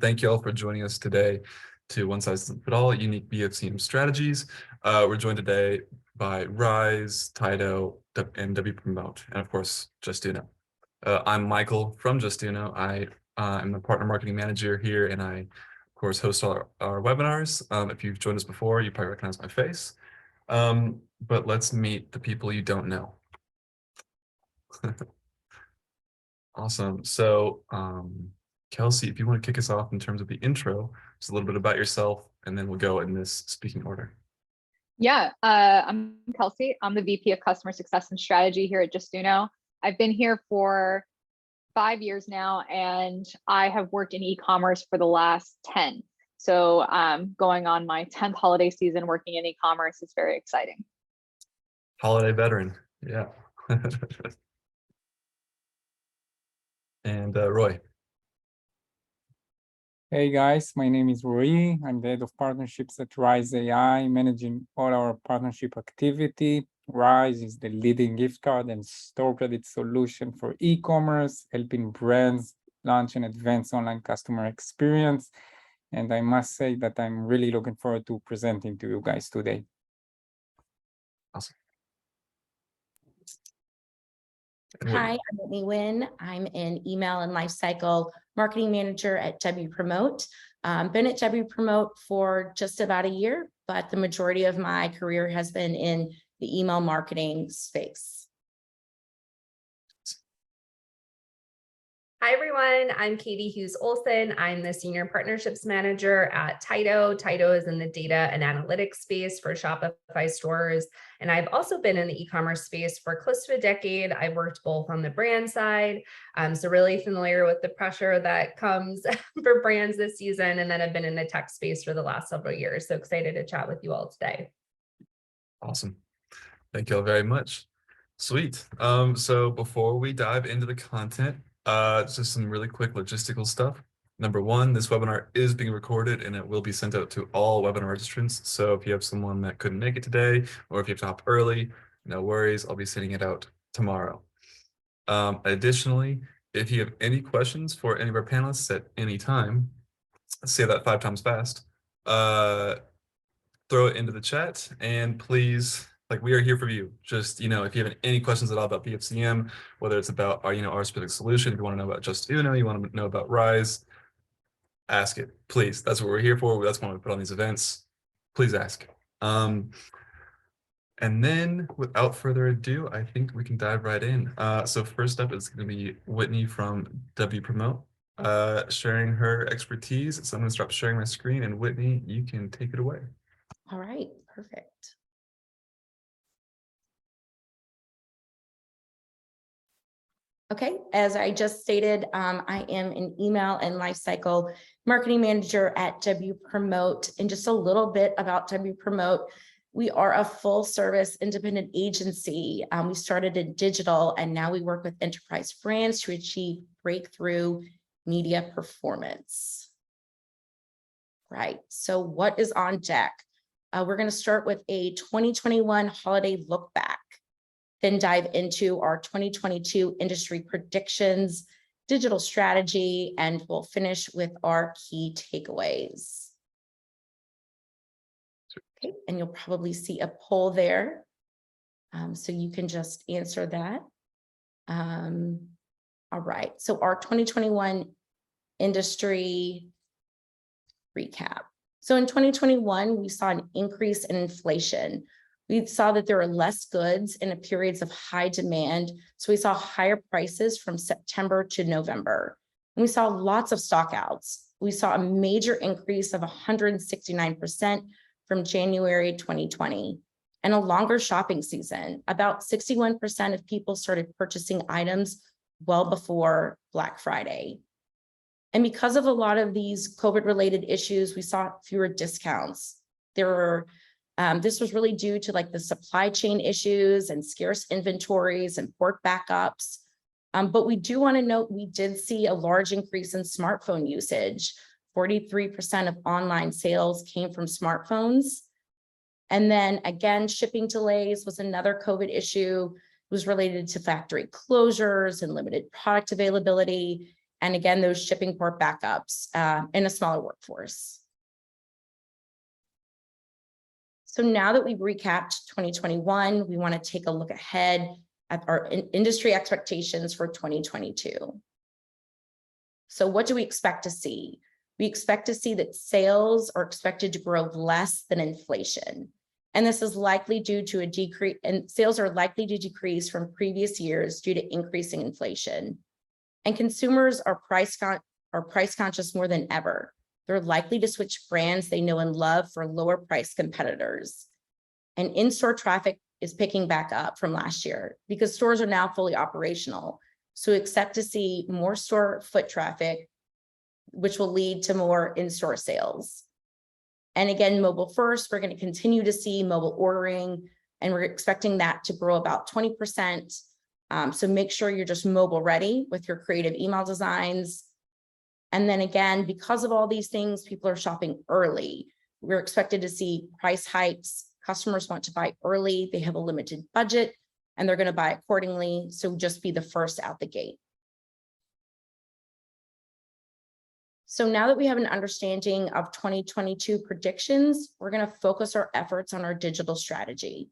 Thank you all for joining us today to One Size Doesn't Fit All, Unique BFCM Strategies. We're joined today by Rise, Tido, and W Promote, and of course, Justuno. I'm Michael from Justuno. I am the partner marketing manager here, and I, of course, host our webinars. If you've joined us before, you probably recognize my face. But let's meet the people you don't know. Awesome. So, Kelsey, if you want to kick us off in terms of the intro, just a little bit about yourself, and then we'll go in this speaking order. Yeah, I'm Kelsey. I'm the VP of Customer Success and Strategy here at Justuno. I've been here for 5 years now, and I have worked in e-commerce for the last 10. So going on my 10th holiday season working in e-commerce is very exciting. Holiday veteran, yeah. And Roy. Hey guys, my name is Roy. I'm the head of partnerships at Rise AI, managing all our partnership activity. Rise is the leading gift card and store credit solution for e-commerce, helping brands launch an advanced online customer experience. And I must say that I'm really looking forward to presenting to you guys today. Awesome. Hi, I'm Whitney Nguyen. I'm an email and lifecycle marketing manager at W Promote. Been at W Promote for just about a year, but the majority of my career has been in the email marketing space. Hi, everyone. I'm Katie Hughes-Olson. I'm the Senior Partnerships Manager at Tido. Tido is in the data and analytics space for Shopify stores. And I've also been in the e-commerce space for close to a decade. I've worked both on the brand side, so really familiar with the pressure that comes for brands this season. And then I've been in the tech space for the last several years. So excited to chat with you all today. Awesome. Thank you all very much. Sweet. So before we dive into the content, just some really quick logistical stuff. Number one, this webinar is being recorded and it will be sent out to all webinar registrants. So if you have someone that couldn't make it today, or if you have to hop early, no worries, I'll be sending it out tomorrow. Additionally, if you have any questions for any of our panelists at any time, let's say that 5 times fast, throw it into the chat, and please, like, we are here for you. Just, if you have any questions at all about BFCM, whether it's about our, our specific solution, if you want to know about Justuno, you want to know about Rise, ask it, please. That's what we're here for. That's why we put on these events. Please ask. And then without further ado, I think we can dive right in. So first up is going to be Whitney from W Promote, sharing her expertise. So I'm going to stop sharing my screen, and Whitney, you can take it away. All right, perfect. Okay, as I just stated, I am an email and lifecycle marketing manager at W Promote. And just a little bit about W Promote. We are a full service independent agency. We started in digital, and now we work with enterprise brands to achieve breakthrough media performance. Right, so what is on deck? We're going to start with a 2021 holiday look back, then dive into our 2022 industry predictions, digital strategy, and we'll finish with our key takeaways. Okay, and you'll probably see a poll there, so you can just answer that. All right, so our 2021 industry recap. So in 2021, we saw an increase in inflation. We saw that there were less goods in periods of high demand. So we saw higher prices from September to November. And we saw lots of stockouts. We saw a major increase of 169% from January 2020, and a longer shopping season. About 61% of people started purchasing items well before Black Friday. And because of a lot of these COVID-related issues, we saw fewer discounts. This was really due to the supply chain issues and scarce inventories and port backups. But we do want to note, we did see a large increase in smartphone usage. 43% of online sales came from smartphones. And then again, shipping delays was another COVID issue. It was related to factory closures and limited product availability. And again, those shipping port backups in a smaller workforce. So now that we've recapped 2021, we want to take a look ahead at our industry expectations for 2022. So what do we expect to see? We expect to see that sales are expected to grow less than inflation. And this is likely due to a decrease, and sales are likely to decrease from previous years due to increasing inflation. And consumers are price conscious more than ever. They're likely to switch brands they know and love for lower price competitors. And in-store traffic is picking back up from last year because stores are now fully operational. So expect to see more store foot traffic, which will lead to more in-store sales. And again, mobile first, we're going to continue to see mobile ordering, and we're expecting that to grow about 20%. So make sure you're just mobile ready with your creative email designs. And then again, because of all these things, people are shopping early. We're expected to see price hikes. Customers want to buy early. They have a limited budget and they're going to buy accordingly. So just be the first out the gate. So now that we have an understanding of 2022 predictions, we're going to focus our efforts on our digital strategy.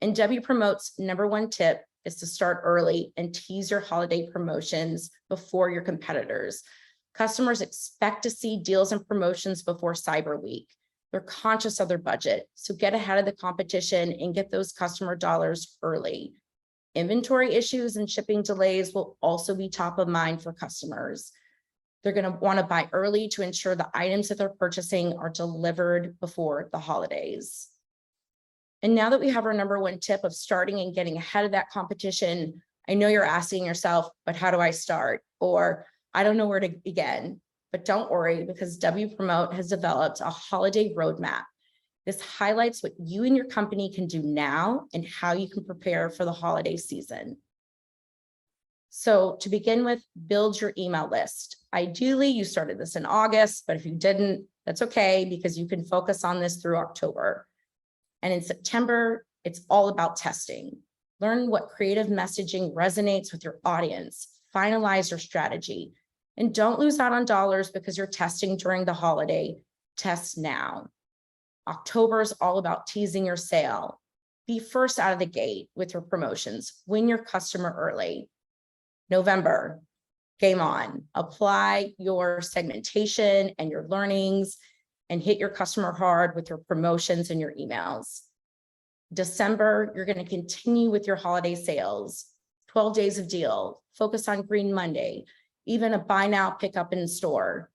And W Promote's #1 tip is to start early and tease your holiday promotions before your competitors. Customers expect to see deals and promotions before Cyber Week. They're conscious of their budget, so get ahead of the competition and get those customer dollars early. Inventory issues and shipping delays will also be top of mind for customers. They're going to want to buy early to ensure the items that they're purchasing are delivered before the holidays. And now that we have our #1 tip of starting and getting ahead of that competition, I know you're asking yourself, but how do I start? Or I don't know where to begin. But don't worry, because W Promote has developed a holiday roadmap. This highlights what you and your company can do now and how you can prepare for the holiday season. So to begin with, build your email list. Ideally, you started this in August, but if you didn't, that's okay, because you can focus on this through October. And in September, it's all about testing. Learn what creative messaging resonates with your audience. Finalize your strategy. And don't lose out on dollars because you're testing during the holiday. Test now. October is all about teasing your sale. Be first out of the gate with your promotions. Win your customer early. November, game on. Apply your segmentation and your learnings and hit your customer hard with your promotions and your emails. December, you're going to continue with your holiday sales. 12 days of deal. Focus on Green Monday. Even a buy now, pick up in store.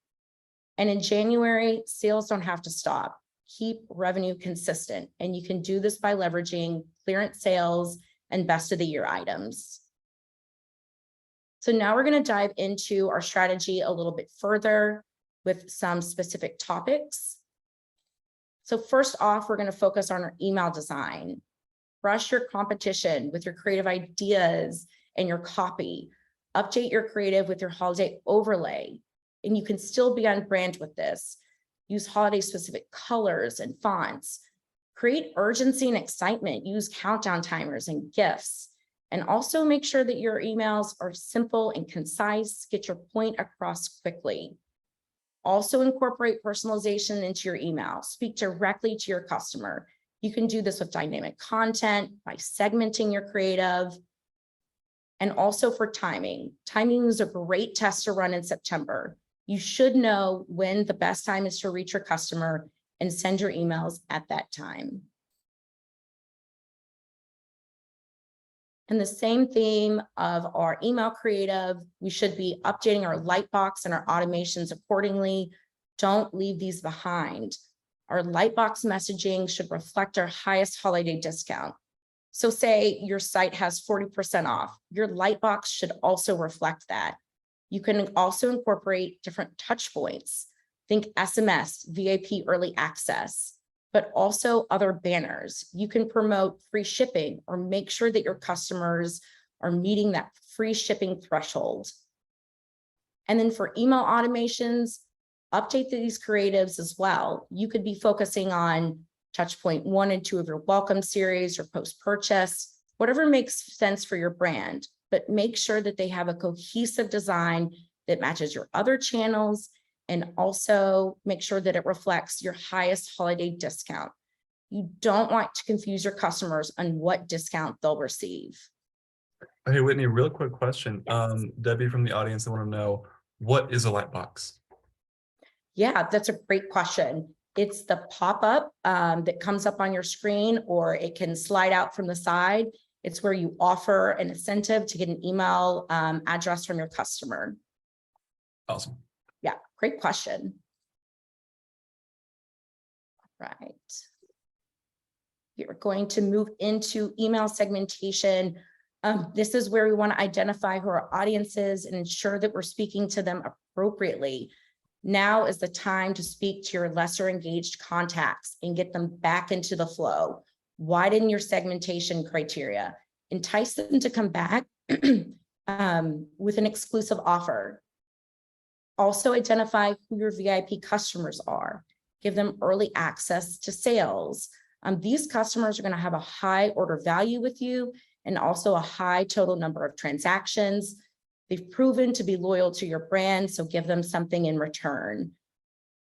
And in January, sales don't have to stop. Keep revenue consistent. And you can do this by leveraging clearance sales and best of the year items. So now we're going to dive into our strategy a little bit further with some specific topics. So first off, we're going to focus on our email design. Brush your competition with your creative ideas and your copy. Update your creative with your holiday overlay, and you can still be on brand with this. Use holiday specific colors and fonts. Create urgency and excitement. Use countdown timers and gifts. And also make sure that your emails are simple and concise. Get your point across quickly. Also incorporate personalization into your email. Speak directly to your customer. You can do this with dynamic content by segmenting your creative. And also for timing. Timing is a great test to run in September. You should know when the best time is to reach your customer and send your emails at that time. And the same theme of our email creative, we should be updating our lightbox and our automations accordingly. Don't leave these behind. Our lightbox messaging should reflect our highest holiday discount. So say your site has 40% off, your lightbox should also reflect that. You can also incorporate different touch points. Think SMS, VIP early access, but also other banners. You can promote free shipping or make sure that your customers are meeting that free shipping threshold. And then for email automations, update these creatives as well. You could be focusing on touch point 1 and 2 of your welcome series or post-purchase, whatever makes sense for your brand. but make sure that they have a cohesive design that matches your other channels, and also make sure that it reflects your highest holiday discount. You don't want to confuse your customers on what discount they'll receive. Hey, Whitney, real quick question. Debbie from the audience, I want to know, what is a light box? Yeah, that's a great question. It's the pop-up that comes up on your screen, or it can slide out from the side. It's where you offer an incentive to get an email address from your customer. Awesome. Yeah, great question. Right. We're going to move into email segmentation. This is where we want to identify who our audience is and ensure that we're speaking to them appropriately. Now is the time to speak to your lesser engaged contacts and get them back into the flow. Widen your segmentation criteria. Entice them to come back with an exclusive offer. Also identify who your VIP customers are. Give them early access to sales. These customers are going to have a high order value with you and also a high total number of transactions. They've proven to be loyal to your brand, so give them something in return.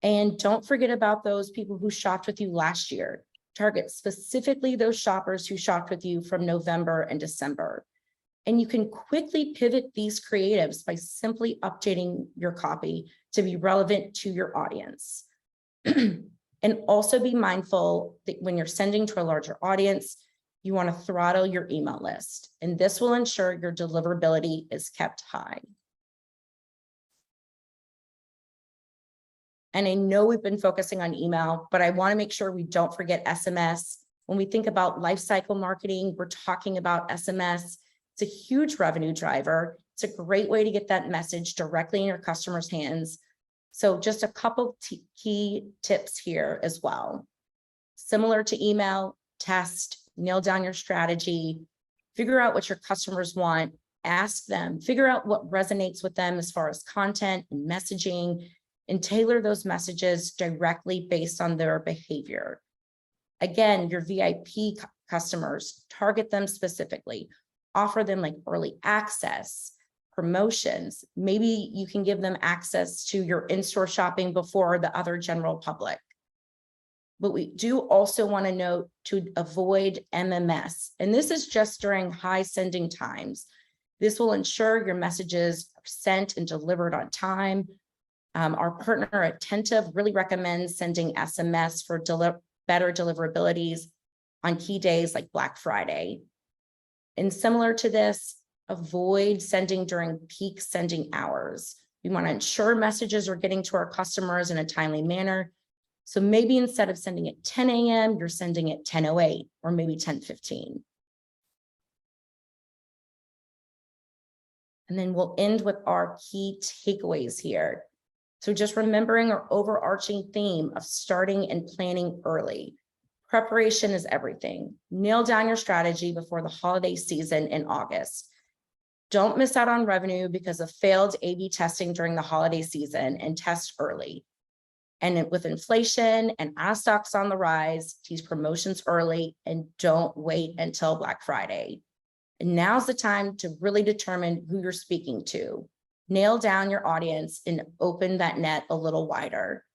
And don't forget about those people who shopped with you last year. Target specifically those shoppers who shopped with you from November and December. And you can quickly pivot these creatives by simply updating your copy to be relevant to your audience. And also be mindful that when you're sending to a larger audience, you want to throttle your email list, and this will ensure your deliverability is kept high. And I know we've been focusing on email, but I want to make sure we don't forget SMS. When we think about lifecycle marketing, we're talking about SMS. It's a huge revenue driver. It's a great way to get that message directly in your customers' hands. So just a couple key tips here as well. Similar to email, test, nail down your strategy, figure out what your customers want, ask them, figure out what resonates with them as far as content and messaging, and tailor those messages directly based on their behavior. Again, your VIP customers, target them specifically, offer them like early access, promotions. Maybe you can give them access to your in-store shopping before the other general public. But we do also want to note to avoid MMS. And this is just during high sending times. This will ensure your messages are sent and delivered on time. Our partner Attentive really recommends sending SMS for better deliverabilities on key days like Black Friday. And similar to this, avoid sending during peak sending hours. We want to ensure messages are getting to our customers in a timely manner. So maybe instead of sending at 10 a.m., you're sending at 10:08 or maybe 10:15. And then we'll end with our key takeaways here. So just remembering our overarching theme of starting and planning early. Preparation is everything. Nail down your strategy before the holiday season in August. Don't miss out on revenue because of failed A/B testing during the holiday season, and test early. And with inflation and out of stocks on the rise, tease promotions early and don't wait until Black Friday. And now's the time to really determine who you're speaking to. Nail down your audience and open that net a little wider.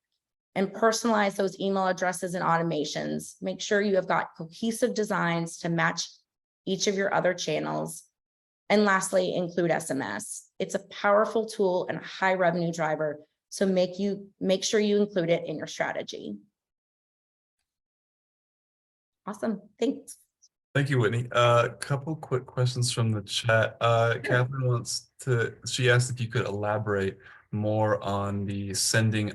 And personalize those email addresses and automations. Make sure you have got cohesive designs to match each of your other channels. And lastly, include SMS. It's a powerful tool and a high revenue driver. So make sure you include it in your strategy. Awesome, thanks. Thank you, Whitney. Couple quick questions from the chat. Catherine she asked if you could elaborate more on the sending,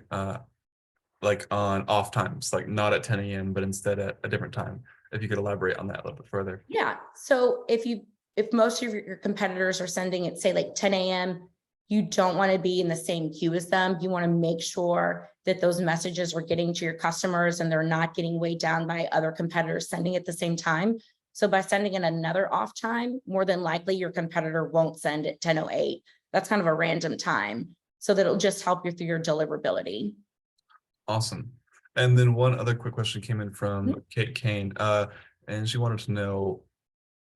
like on off times, like not at 10 a.m., but instead at a different time. If you could elaborate on that a little bit further. Yeah, so if most of your competitors are sending at say like 10 a.m., you don't want to be in the same queue as them. You want to make sure that those messages are getting to your customers and they're not getting weighed down by other competitors sending at the same time. So by sending in another off time, more than likely your competitor won't send at 10:08. That's kind of a random time. So that'll just help you through your deliverability. Awesome. And then one other quick question came in from Kate Kane, and she wanted to know,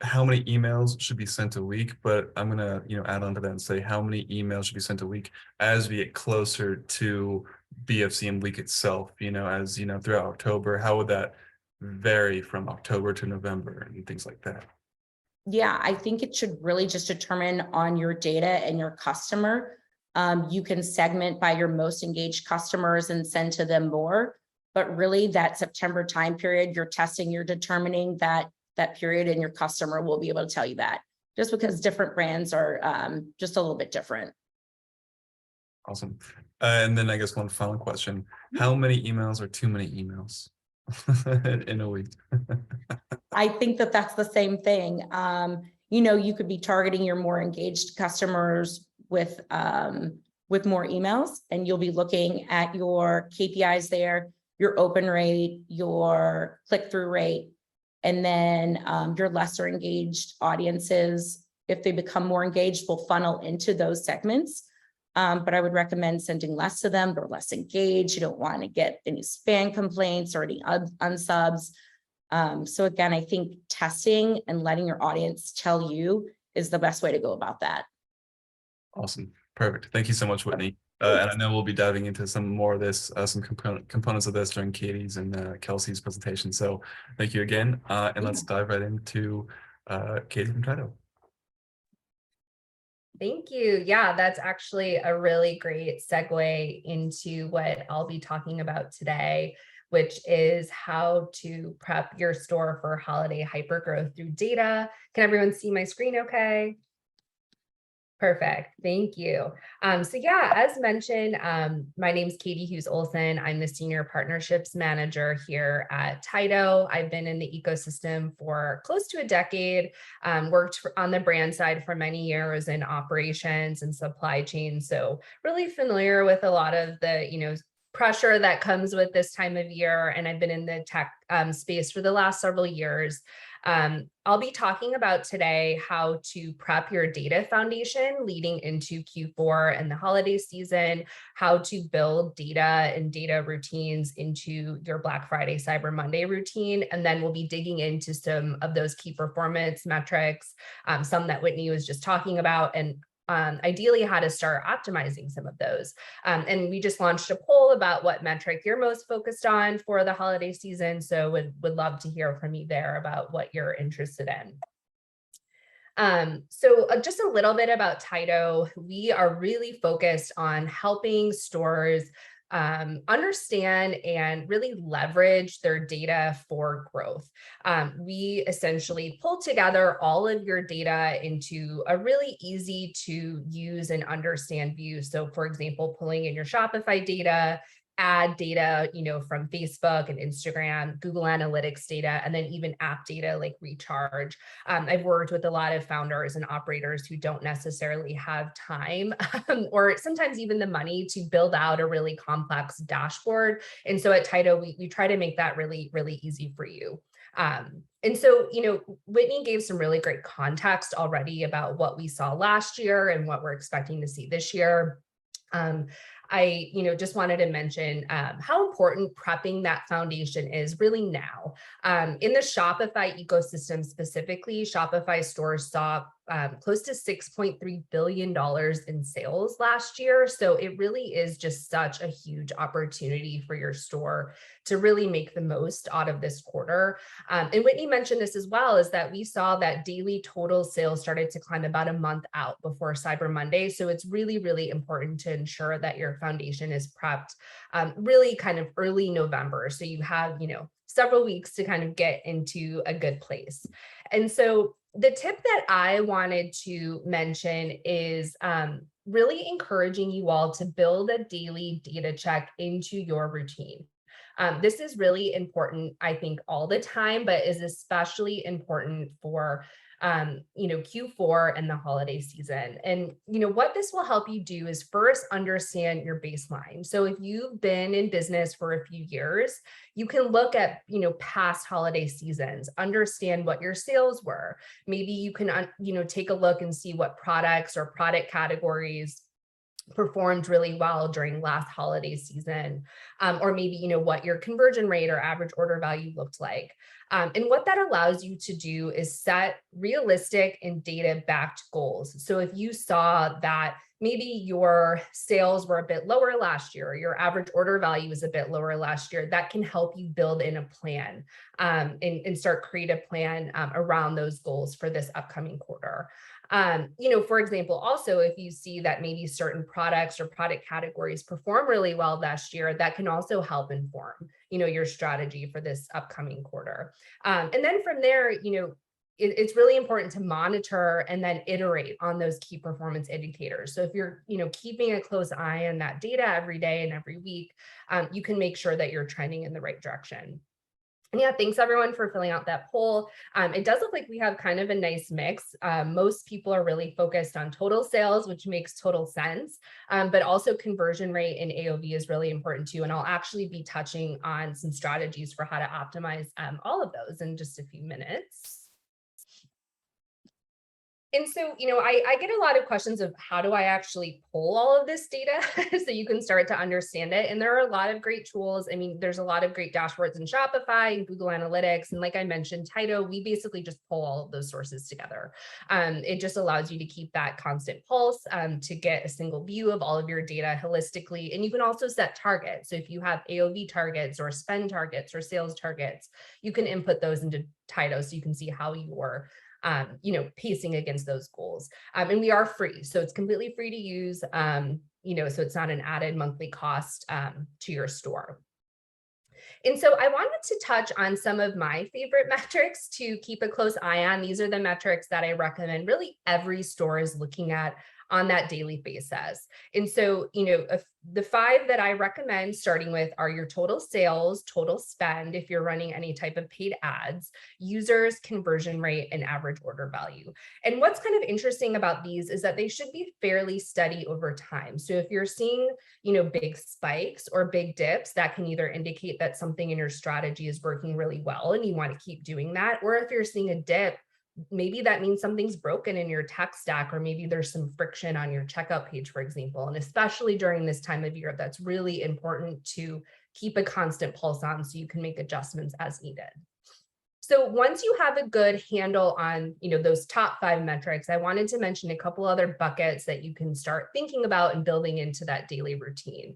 how many emails should be sent a week, but I'm gonna, add on to that and say how many emails should be sent a week as we get closer to BFCM week itself, as, throughout October, how would that vary from October to November and things like that? Yeah, I think it should really just determine on your data and your customer. You can segment by your most engaged customers and send to them more, but really that September time period, you're testing, you're determining that period, and your customer will be able to tell you that, just because different brands are just a little bit different. Awesome. And then I guess one final question, how many emails are too many emails in a week? I think that that's the same thing. You could be targeting your more engaged customers with more emails, and you'll be looking at your KPIs there, your open rate, your click-through rate, and then your lesser engaged audiences, if they become more engaged, will funnel into those segments. But I would recommend sending less to them. They're less engaged. You don't want to get any spam complaints or any unsubs. So again, I think testing and letting your audience tell you is the best way to go about that. Awesome. Perfect. Thank you so much, Whitney. And I know we'll be diving into some more of this, some components of this during Katie's and Kelsey's presentation. So thank you again. And let's dive right into Katie from Tyto. Thank you. Yeah, that's actually a really great segue into what I'll be talking about today, which is how to prep your store for holiday hypergrowth through data. Can everyone see my screen okay? Perfect. Thank you. So yeah, as mentioned, my name is Katie Hughes-Olson. I'm the Senior Partnerships Manager here at Tyto. I've been in the ecosystem for close to a decade, worked on the brand side for many years in operations and supply chain. So really familiar with a lot of the, pressure that comes with this time of year. And I've been in the tech space for the last several years. I'll be talking about today how to prep your data foundation leading into Q4 and the holiday season, how to build data and data routines into your Black Friday, Cyber Monday routine. And then we'll be digging into some of those key performance metrics, some that Whitney was just talking about, and ideally how to start optimizing some of those. And we just launched a poll about what metric you're most focused on for the holiday season. So would love to hear from you there about what you're interested in. So just a little bit about Tyto. We are really focused on helping stores understand and really leverage their data for growth. We essentially pull together all of your data into a really easy to use and understand view. So for example, pulling in your Shopify data, ad data, from Facebook and Instagram, Google Analytics data, and then even app data like Recharge. I've worked with a lot of founders and operators who don't necessarily have time or sometimes even the money to build out a really complex dashboard. And so at Tyto, we try to make that really, really easy for you. And so, Whitney gave some really great context already about what we saw last year and what we're expecting to see this year. I, just wanted to mention how important prepping that foundation is really now. In the Shopify ecosystem specifically, Shopify stores saw close to $6.3 billion in sales last year. So it really is just such a huge opportunity for your store to really make the most out of this quarter. And Whitney mentioned this as well, is that we saw that daily total sales started to climb about a month out before Cyber Monday. So it's really, really important to ensure that your foundation is prepped really kind of early November. So you have, several weeks to kind of get into a good place. And so the tip that I wanted to mention is really encouraging you all to build a daily data check into your routine. This is really important, I think, all the time, but is especially important for Q4 and the holiday season. And, what this will help you do is first understand your baseline. So if you've been in business for a few years, you can look at, past holiday seasons, understand what your sales were. Maybe you can, take a look and see what products or product categories performed really well during last holiday season, or maybe, what your conversion rate or average order value looked like. And what that allows you to do is set realistic and data-backed goals. So if you saw that maybe your sales were a bit lower last year, or your average order value was a bit lower last year, that can help you build in a plan and start create a plan around those goals for this upcoming quarter. For example, also, if you see that maybe certain products or product categories perform really well last year, that can also help inform, your strategy for this upcoming quarter. And then from there, it's really important to monitor and then iterate on those key performance indicators. So if you're, keeping a close eye on that data every day and every week, you can make sure that you're trending in the right direction. And yeah, thanks everyone for filling out that poll. It does look like we have kind of a nice mix. Most people are really focused on total sales, which makes total sense, but also conversion rate and AOV is really important too. And I'll actually be touching on some strategies for how to optimize all of those in just a few minutes. And so, I get a lot of questions of how do I actually pull all of this data so you can start to understand it. And there are a lot of great tools. I mean, there's a lot of great dashboards in Shopify and Google Analytics. And like I mentioned, Taito, we basically just pull all of those sources together. It just allows you to keep that constant pulse, to get a single view of all of your data holistically. And you can also set targets. So if you have AOV targets or spend targets or sales targets, you can input those into Taito so you can see how you're pacing against those goals. And we are free. So it's completely free to use, so it's not an added monthly cost to your store. And so I wanted to touch on some of my favorite metrics to keep a close eye on. These are the metrics that I recommend really every store is looking at on that daily basis. And so, the 5 that I recommend starting with are your total sales, total spend, if you're running any type of paid ads, users, conversion rate, and average order value. And what's kind of interesting about these is that they should be fairly steady over time. So if you're seeing, big spikes or big dips, that can either indicate that something in your strategy is working really well and you want to keep doing that. Or if you're seeing a dip, maybe that means something's broken in your tech stack, or maybe there's some friction on your checkout page, for example. And especially during this time of year, that's really important to keep a constant pulse on so you can make adjustments as needed. So once you have a good handle on, those top 5 metrics, I wanted to mention a couple other buckets that you can start thinking about and building into that daily routine.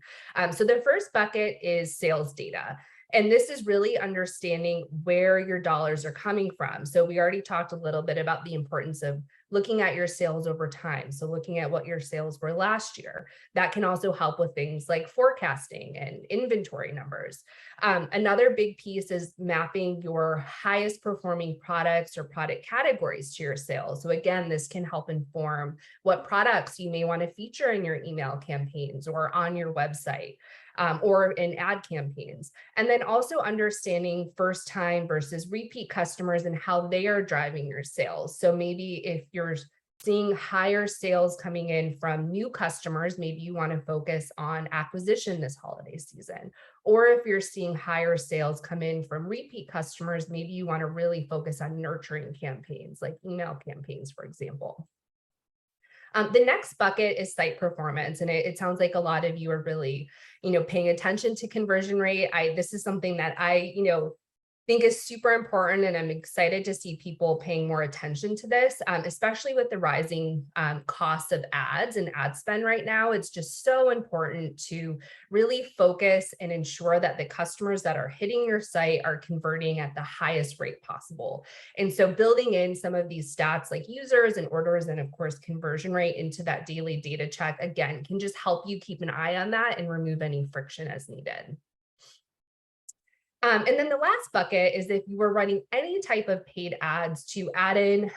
So the first bucket is sales data. And this is really understanding where your dollars are coming from. So we already talked a little bit about the importance of looking at your sales over time. So looking at what your sales were last year, that can also help with things like forecasting and inventory numbers. Another big piece is mapping your highest performing products or product categories to your sales. So again, this can help inform what products you may want to feature in your email campaigns or on your website. Or in ad campaigns. And then also understanding first time versus repeat customers and how they are driving your sales. So maybe if you're seeing higher sales coming in from new customers, maybe you want to focus on acquisition this holiday season. Or if you're seeing higher sales come in from repeat customers, maybe you want to really focus on nurturing campaigns like email campaigns, for example. The next bucket is site performance. And it sounds like a lot of you are really, paying attention to conversion rate. This is something that I, think is super important. And I'm excited to see people paying more attention to this, especially with the rising costs of ads and ad spend right now. It's just so important to really focus and ensure that the customers that are hitting your site are converting at the highest rate possible. And so building in some of these stats like users and orders and of course conversion rate into that daily data check, again, can just help you keep an eye on that and remove any friction as needed. And then the last bucket is if you were running any type of paid ads to add in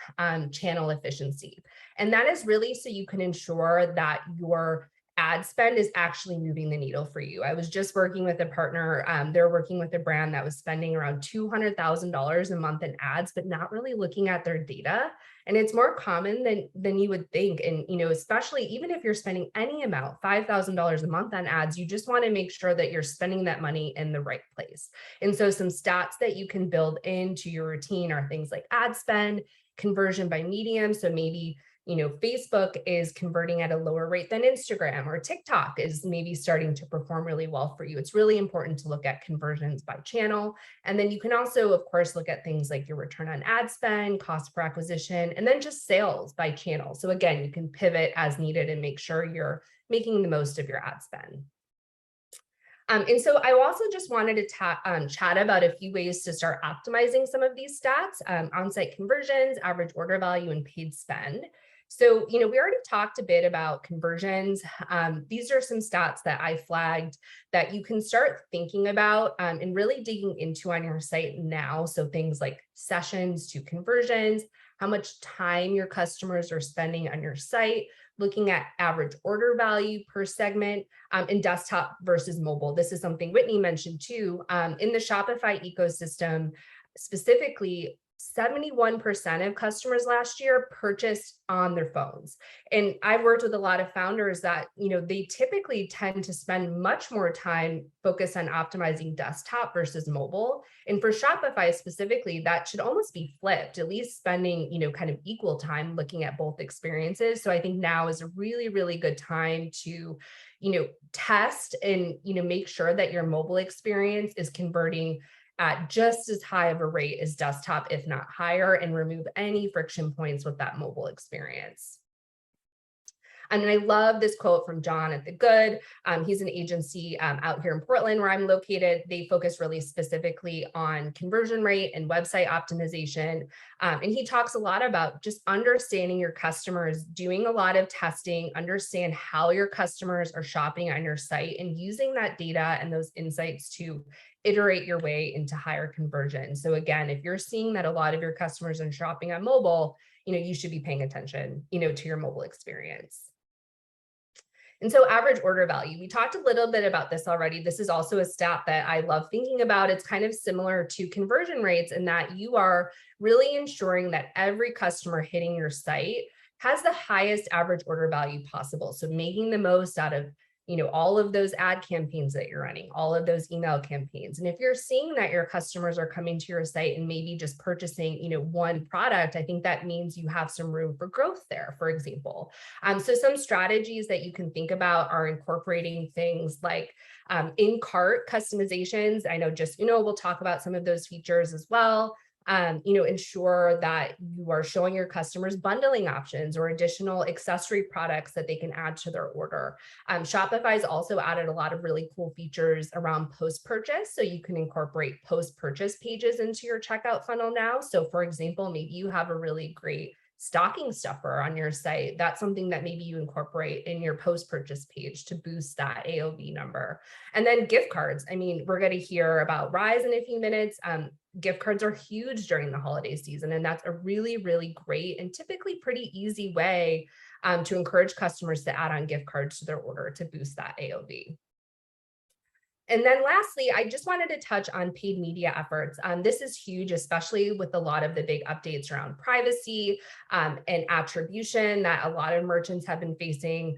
channel efficiency. And that is really so you can ensure that your ad spend is actually moving the needle for you. I was just working with a partner. They're working with a brand that was spending around $200,000 a month in ads, but not really looking at their data. And it's more common than you would think. And, especially even if you're spending any amount, $5,000 a month on ads, you just want to make sure that you're spending that money in the right place. And so some stats that you can build into your routine are things like ad spend, conversion by medium. So maybe Facebook is converting at a lower rate than Instagram, or TikTok is maybe starting to perform really well for you. It's really important to look at conversions by channel. And then you can also, of course, look at things like your return on ad spend, cost per acquisition, and then just sales by channel. So again, you can pivot as needed and make sure you're making the most of your ad spend. And so I also just wanted to chat about a few ways to start optimizing some of these stats: on-site conversions, average order value, and paid spend. So, we already talked a bit about conversions. These are some stats that I flagged that you can start thinking about and really digging into on your site now. So things like sessions to conversions, how much time your customers are spending on your site, looking at average order value per segment, and desktop versus mobile. This is something Whitney mentioned too. In the Shopify ecosystem, specifically, 71% of customers last year purchased on their phones. And I've worked with a lot of founders that, they typically tend to spend much more time focused on optimizing desktop versus mobile. And for Shopify specifically, that should almost be flipped, at least spending, kind of equal time looking at both experiences. So I think now is a really, really good time to, test and, make sure that your mobile experience is converting at just as high of a rate as desktop, if not higher, and remove any friction points with that mobile experience. And I love this quote from John at The Good. He's an agency out here in Portland where I'm located. They focus really specifically on conversion rate and website optimization. And he talks a lot about just understanding your customers, doing a lot of testing, understand how your customers are shopping on your site, and using that data and those insights to iterate your way into higher conversion. So again, if you're seeing that a lot of your customers are shopping on mobile, you should be paying attention, to your mobile experience. And so average order value, we talked a little bit about this already. This is also a stat that I love thinking about. It's kind of similar to conversion rates in that you are really ensuring that every customer hitting your site has the highest average order value possible. So making the most out of all of those ad campaigns that you're running, all of those email campaigns. And if you're seeing that your customers are coming to your site and maybe just purchasing, one product, I think that means you have some room for growth there, for example. So some strategies that you can think about are incorporating things like in-cart customizations. I know Justuno will talk about some of those features as well. Ensure that you are showing your customers bundling options or additional accessory products that they can add to their order. Shopify's also added a lot of really cool features around post-purchase. So you can incorporate post-purchase pages into your checkout funnel now. So for example, maybe you have a really great stocking stuffer on your site. That's something that maybe you incorporate in your post-purchase page to boost that AOV number. And then gift cards. I mean, we're going to hear about Rise in a few minutes. Gift cards are huge during the holiday season, and that's a really, really great and typically pretty easy way to encourage customers to add on gift cards to their order to boost that AOV. And then lastly, I just wanted to touch on paid media efforts. This is huge, especially with a lot of the big updates around privacy and attribution that a lot of merchants have been facing.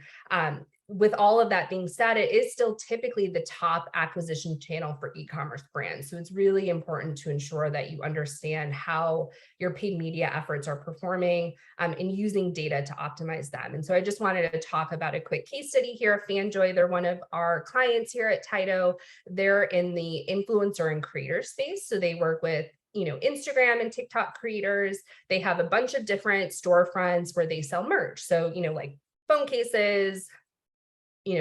With all of that being said, it is still typically the top acquisition channel for e-commerce brands. So it's really important to ensure that you understand how your paid media efforts are performing and using data to optimize them. And so I just wanted to talk about a quick case study here. Fanjoy, they're one of our clients here at Taito. They're in the influencer and creator space. So they work with Instagram and TikTok creators. They have a bunch of different storefronts where they sell merch. So, like phone cases,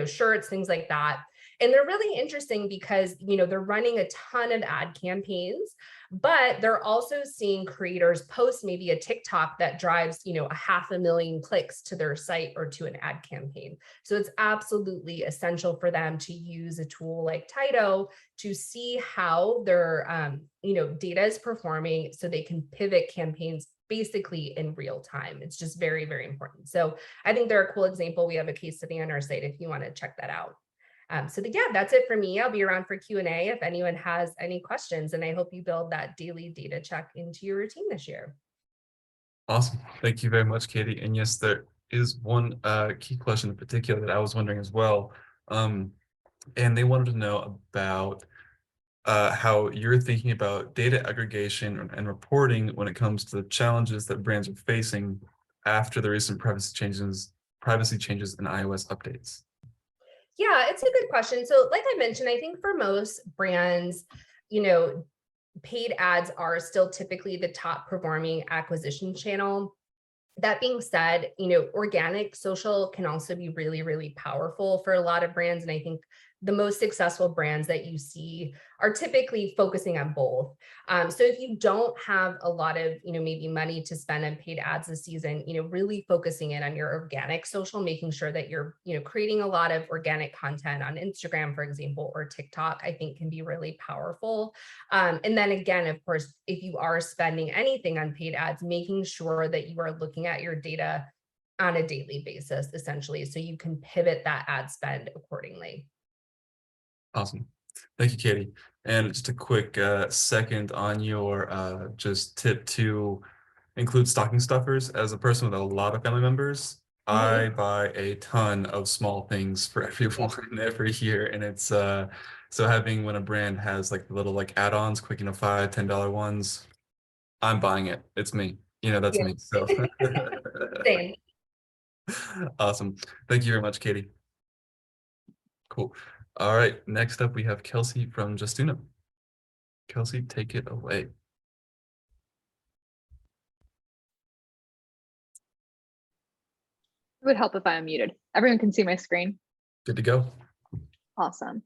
shirts, things like that. And they're really interesting because, they're running a ton of ad campaigns, but they're also seeing creators post maybe a TikTok that drives, 500,000 clicks to their site or to an ad campaign. So it's absolutely essential for them to use a tool like Taito to see how their, data is performing so they can pivot campaigns basically in real time. It's just very, very important. So I think they're a cool example. We have a case study on our site if you want to check that out. Yeah, that's it for me. I'll be around for Q&A if anyone has any questions, and I hope you build that daily data check into your routine this year. Awesome. Thank you very much, Katie. And yes, there is one key question in particular that I was wondering as well. And they wanted to know about how you're thinking about data aggregation and reporting when it comes to the challenges that brands are facing after the recent privacy changes and iOS updates? Yeah, it's a good question. So like I mentioned, I think for most brands, paid ads are still typically the top performing acquisition channel. That being said, organic social can also be really, really powerful for a lot of brands. And I think the most successful brands that you see are typically focusing on both. So if you don't have a lot of, maybe money to spend on paid ads this season, really focusing in on your organic social, making sure that you're, creating a lot of organic content on Instagram, for example, or TikTok, I think can be really powerful. And then again, of course, if you are spending anything on paid ads, making sure that you are looking at your data on a daily basis, essentially, so you can pivot that ad spend accordingly. Awesome. Thank you, Katie. And just a quick second on your just tip to include stocking stuffers. As a person with a lot of family members, I buy a ton of small things for everyone every year. And it's so having when a brand has like the little like add-ons, quick, $5, $10 ones, I'm buying it. It's me. That's Yeah. me. So Same. awesome. Thank you very much, Katie. Cool. All right, next up we have Kelsey from Justuno. Kelsey, take it away. It would help if I unmuted. Everyone can see my screen. Good to go. Awesome.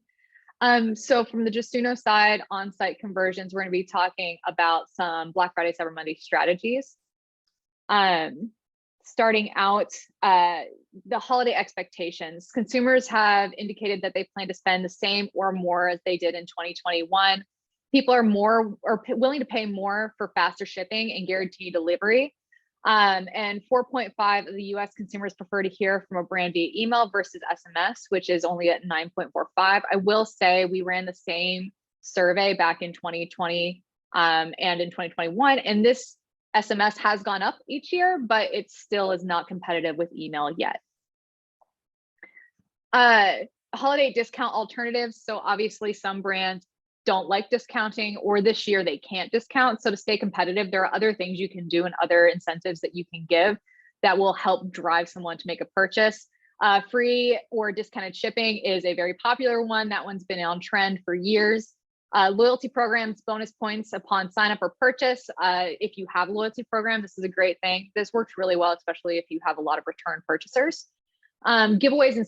So from the Justuno side, on-site conversions, we're going to be talking about some Black Friday, Cyber Monday strategies. Starting out, the holiday expectations. Consumers have indicated that they plan to spend the same or more as they did in 2021. People are willing to pay more for faster shipping and guaranteed delivery. And 4.5 of the US consumers prefer to hear from a brand via email versus SMS, which is only at 9.45. I will say we ran the same survey back in 2020 and in 2021, and this SMS has gone up each year, but it still is not competitive with email yet. Holiday discount alternatives. So obviously some brands don't like discounting, or this year they can't discount. So to stay competitive, there are other things you can do and other incentives that you can give that will help drive someone to make a purchase. Free or discounted shipping is a very popular one. That one's been on trend for years. Loyalty programs, bonus points upon sign up or purchase. If you have a loyalty program, this is a great thing. This works really well, especially if you have a lot of return purchasers. Giveaways and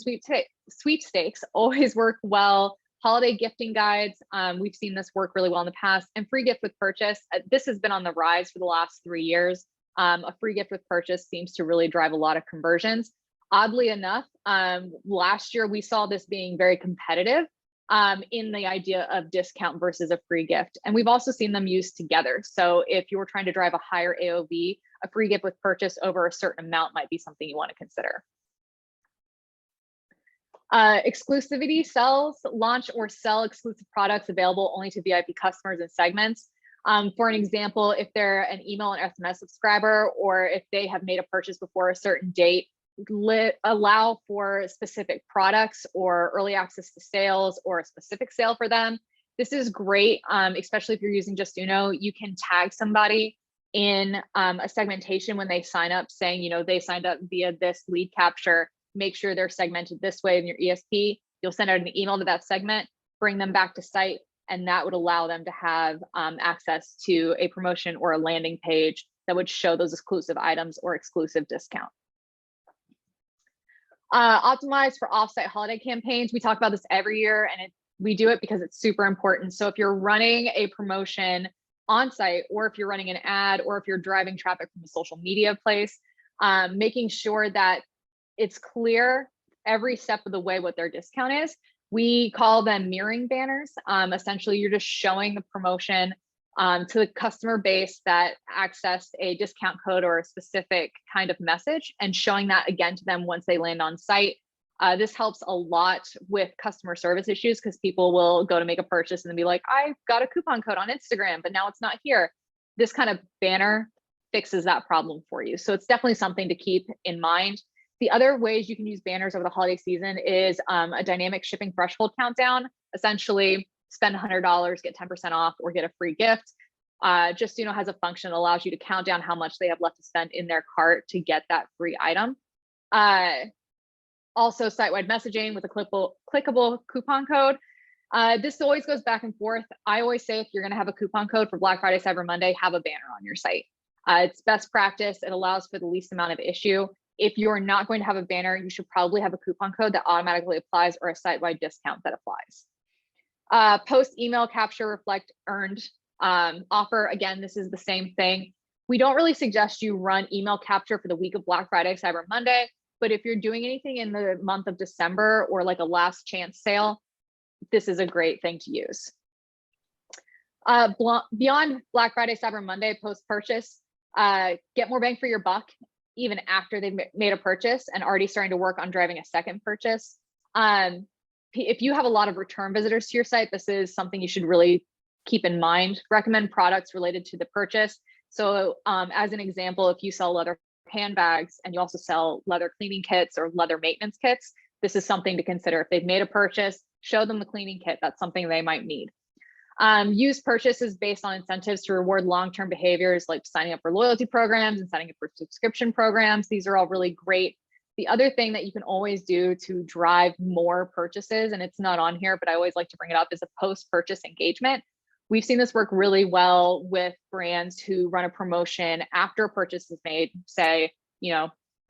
sweepstakes always work well. Holiday gifting guides, we've seen this work really well in the past. And free gift with purchase, this has been on the rise for the last 3 years. A free gift with purchase seems to really drive a lot of conversions. Oddly enough, last year we saw this being very competitive in the idea of discount versus a free gift. And we've also seen them used together. So if you're trying to drive a higher AOV, a free gift with purchase over a certain amount might be something you want to consider. Exclusivity sells, launch or sell exclusive products available only to VIP customers and segments. For an example, if they're an email and SMS subscriber, or if they have made a purchase before a certain date, allow for specific products or early access to sales or a specific sale for them. This is great, especially if you're using Justuno. You can tag somebody in a segmentation when they sign up, saying, they signed up via this lead capture. Make sure they're segmented this way in your ESP. You'll send out an email to that segment, bring them back to site, and that would allow them to have access to a promotion or a landing page that would show those exclusive items or exclusive discount. Optimize for offsite holiday campaigns. We talk about this every year, and we do it because it's super important. So if you're running a promotion on site, or if you're running an ad, or if you're driving traffic from a social media place, making sure that it's clear every step of the way what their discount is. We call them mirroring banners. Essentially, you're just showing the promotion to the customer base that accessed a discount code or a specific kind of message, and showing that again to them once they land on site. This helps a lot with customer service issues, because people will go to make a purchase and then be like, I got a coupon code on Instagram, but now it's not here. This kind of banner fixes that problem for you. So it's definitely something to keep in mind. The other ways you can use banners over the holiday season is a dynamic shipping threshold countdown. Essentially, spend $100, get 10% off, or get a free gift. Justuno has a function that allows you to count down how much they have left to spend in their cart to get that free item. Also site-wide messaging with a clickable coupon code. This always goes back and forth. I always say if you're going to have a coupon code for Black Friday, Cyber Monday, have a banner on your site. It's best practice. It allows for the least amount of issue. If you're not going to have a banner, you should probably have a coupon code that automatically applies or a site-wide discount that applies. Post email capture reflect earned offer. Again, this is the same thing. We don't really suggest you run email capture for the week of Black Friday, Cyber Monday, but if you're doing anything in the month of December or like a last chance sale, this is a great thing to use. Beyond Black Friday, Cyber Monday, post-purchase, get more bang for your buck even after they've made a purchase and already starting to work on driving a second purchase. If you have a lot of return visitors to your site, this is something you should really keep in mind. Recommend products related to the purchase. So as an example, if you sell leather handbags and you also sell leather cleaning kits or leather maintenance kits, this is something to consider. If they've made a purchase, show them the cleaning kit. That's something they might need. Use purchases based on incentives to reward long-term behaviors like signing up for loyalty programs and signing up for subscription programs. These are all really great. The other thing that you can always do to drive more purchases, and it's not on here, but I always like to bring it up, is a post-purchase engagement. We've seen this work really well with brands who run a promotion after a purchase is made, say,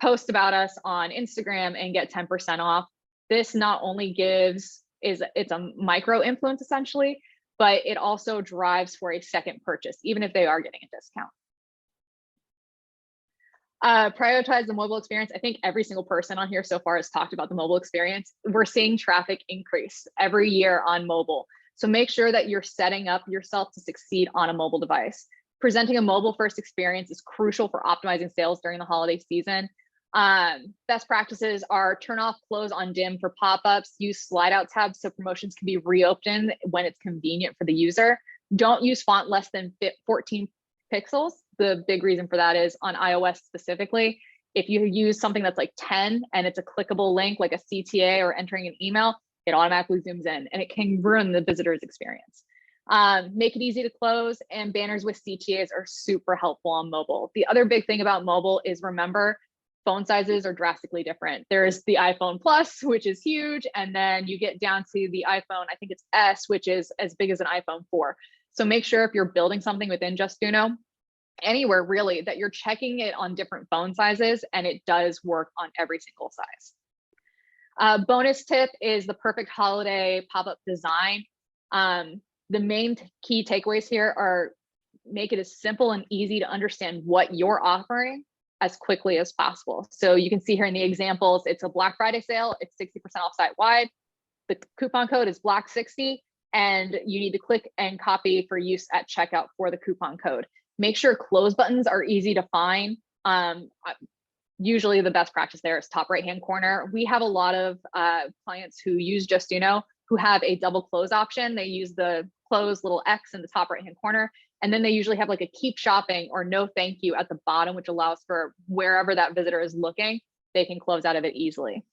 post about us on Instagram and get 10% off. This not only it's a micro influence essentially, but it also drives for a second purchase, even if they are getting a discount. Prioritize the mobile experience. I think every single person on here so far has talked about the mobile experience. We're seeing traffic increase every year on mobile. So make sure that you're setting up yourself to succeed on a mobile device. Presenting a mobile first experience is crucial for optimizing sales during the holiday season. Best practices are turn off close on dim for pop-ups, use slide out tabs so promotions can be reopened when it's convenient for the user. Don't use font less than 14 pixels. The big reason for that is on iOS specifically, if you use something that's like 10 and it's a clickable link like a CTA or entering an email, it automatically zooms in and it can ruin the visitor's experience. Make it easy to close, and banners with CTAs are super helpful on mobile. The other big thing about mobile is, remember, phone sizes are drastically different. There's the iPhone Plus, which is huge, and then you get down to the iPhone, I think it's S, which is as big as an iPhone 4. So make sure if you're building something within Justuno, anywhere really, that you're checking it on different phone sizes, and it does work on every single size. Bonus tip is the perfect holiday pop-up design. The main key takeaways here are make it as simple and easy to understand what you're offering as quickly as possible. So you can see here in the examples, it's a Black Friday sale, it's 60% off site-wide. The coupon code is Black60, and you need to click and copy for use at checkout for the coupon code. Make sure close buttons are easy to find. Usually the best practice there is top right-hand corner. We have a lot of clients who use Justuno who have a double close option. They use the close little X in the top right-hand corner, and then they usually have like a keep shopping or no thank you at the bottom, which allows for wherever that visitor is looking, they can close out of it easily.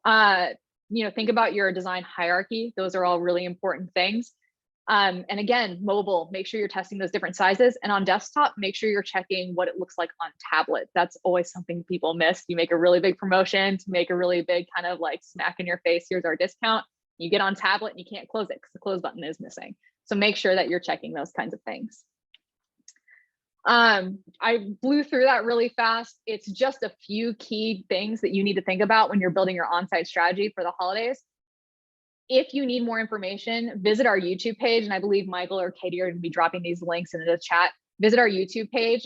Think about your design hierarchy. Those are all really important things. And again, mobile, make sure you're testing those different sizes. And on desktop, make sure you're checking what it looks like on tablet. That's always something people miss. You make a really big promotion to make a really big kind of like smack in your face, here's our discount. You get on tablet and you can't close it because the close button is missing. So make sure that you're checking those kinds of things. I blew through that really fast. It's just a few key things that you need to think about when you're building your on-site strategy for the holidays. If you need more information, visit our YouTube page, and I believe Michael or Katie are going to be dropping these links into the chat. Visit our YouTube page.